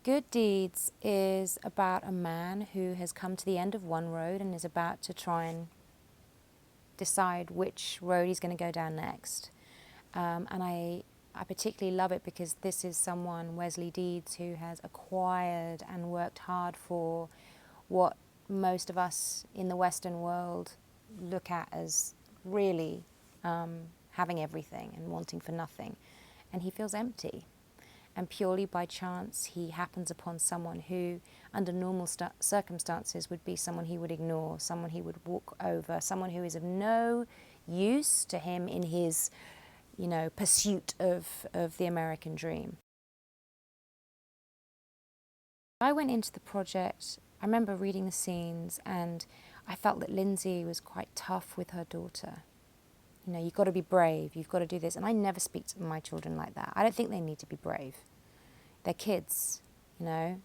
Good Deeds is about a man who has come to the end of one road and is about to try and decide which road he's going to go down next. And I particularly love it because this is someone, Wesley Deeds, who has acquired and worked hard for what most of us in the Western world look at as really having everything and wanting for nothing. And he feels empty. And purely by chance, he happens upon someone who, under normal circumstances, would be someone he would ignore, someone he would walk over, someone who is of no use to him in his, pursuit of the American dream. I went into the project, I remember reading the scenes, and I felt that Lindsay was quite tough with her daughter. You've got to be brave, you've got to do this. And I never speak to my children like that. I don't think they need to be brave. They're kids, they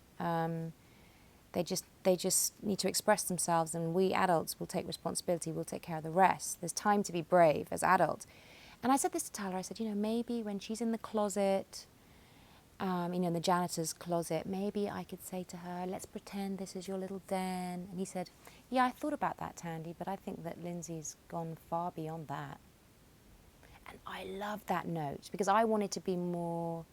just need to express themselves, and we adults will take responsibility, we'll take care of the rest. There's time to be brave as adults. And I said this to Tyler, I said, maybe when she's in the closet, in the janitor's closet, maybe I could say to her, let's pretend this is your little den. And he said, yeah, I thought about that, Thandie, but I think that Lindsay's gone far beyond that. And I love that note because I wanted to be more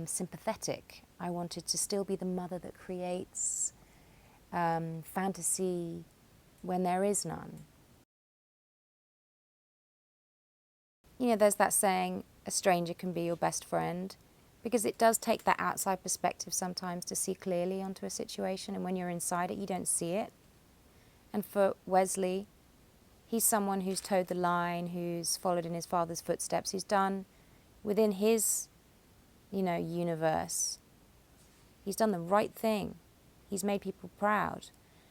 sympathetic. I wanted to still be the mother that creates fantasy when there is none. There's that saying, a stranger can be your best friend, because it does take that outside perspective sometimes to see clearly onto a situation, and when you're inside it, you don't see it. And for Wesley, he's someone who's towed the line, who's followed in his father's footsteps, who's done within his, universe. He's done the right thing. He's made people proud.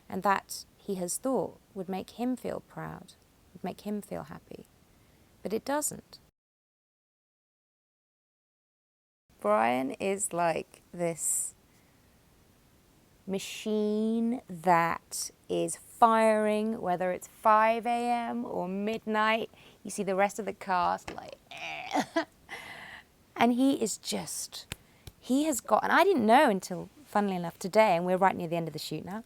And that, he has thought, would make him feel proud, would make him feel happy. But it doesn't. Brian is like this machine that is firing, whether it's 5 a.m. or midnight. You see the rest of the cast like, and he has got, and I didn't know until, funnily enough, today, and we're right near the end of the shoot now,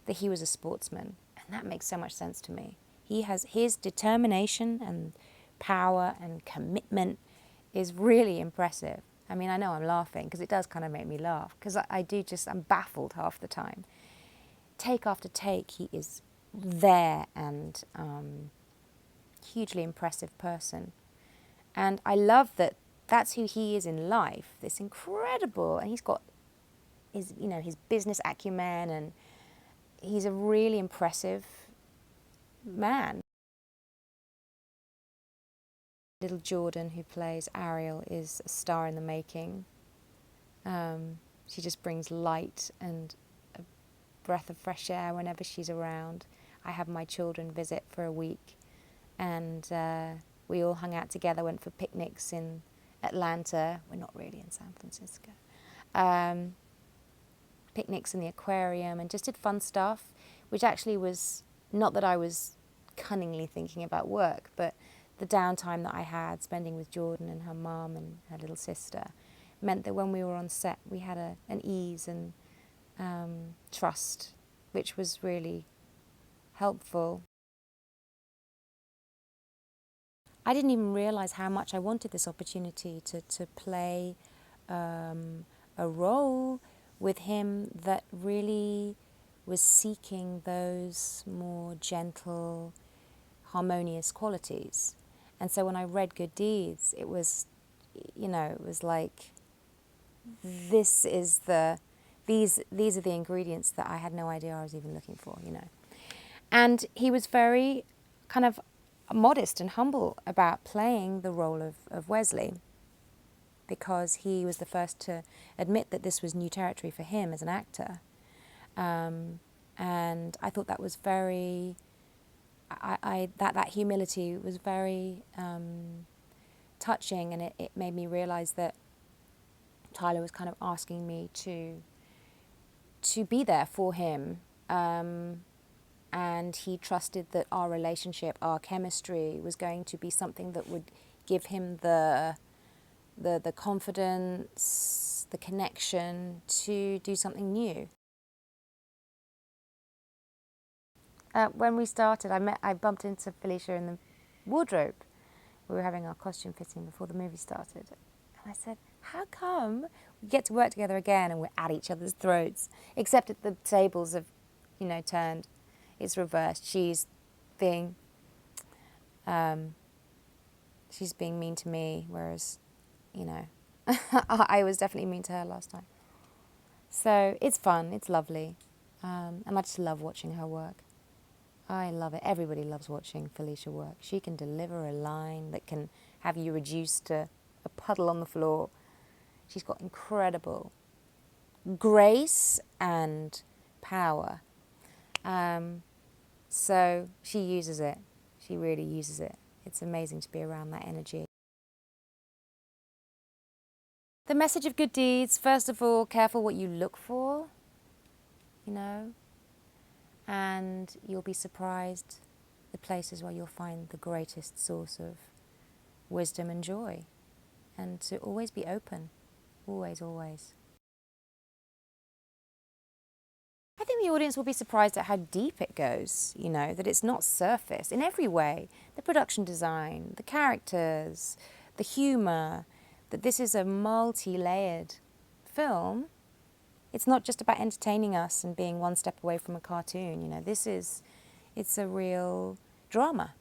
that he was a sportsman. And that makes so much sense to me. He has his determination and power and commitment is really impressive. I mean, I know I'm laughing because it does kind of make me laugh because I'm baffled half the time. Take after take, he is there and hugely impressive person. And I love that that's who he is in life, this incredible, and he's got his business acumen, and he's a really impressive man. Little Jordan, who plays Ariel, is a star in the making. She just brings light and a breath of fresh air whenever she's around. I have my children visit for a week, and we all hung out together, went for picnics in Atlanta. We're not really in San Francisco. Picnics in the aquarium, and just did fun stuff, which actually was not that I was cunningly thinking about work, but the downtime that I had spending with Jordan and her mum and her little sister meant that when we were on set, we had an ease and trust, which was really helpful. I didn't even realise how much I wanted this opportunity to play a role with him that really was seeking those more gentle, harmonious qualities. And so when I read Good Deeds, it was, it was like, these are the ingredients that I had no idea I was even looking for, And he was very kind of modest and humble about playing the role of Wesley, because he was the first to admit that this was new territory for him as an actor. And I thought that was very... that humility was very touching, and it made me realize that Tyler was kind of asking me to be there for him, and he trusted that our relationship, our chemistry, was going to be something that would give him the confidence, us the connection to do something new. When we started, I bumped into Felicia in the wardrobe. We were having our costume fitting before the movie started. And I said, how come we get to work together again and we're at each other's throats? Except that the tables have, turned. It's reversed. She's being mean to me, whereas, I was definitely mean to her last time. So it's fun. It's lovely. And I just love watching her work. I love it. Everybody loves watching Felicia work. She can deliver a line that can have you reduced to a puddle on the floor. She's got incredible grace and power. So she uses it. She really uses it. It's amazing to be around that energy. The message of good deeds, first of all, careful what you look for, and you'll be surprised the places where you'll find the greatest source of wisdom and joy. And to always be open, always, always. I think the audience will be surprised at how deep it goes, that it's not surface in every way. The production design, the characters, the humour, that this is a multi-layered film. It's not just about entertaining us and being one step away from a cartoon, it's a real drama.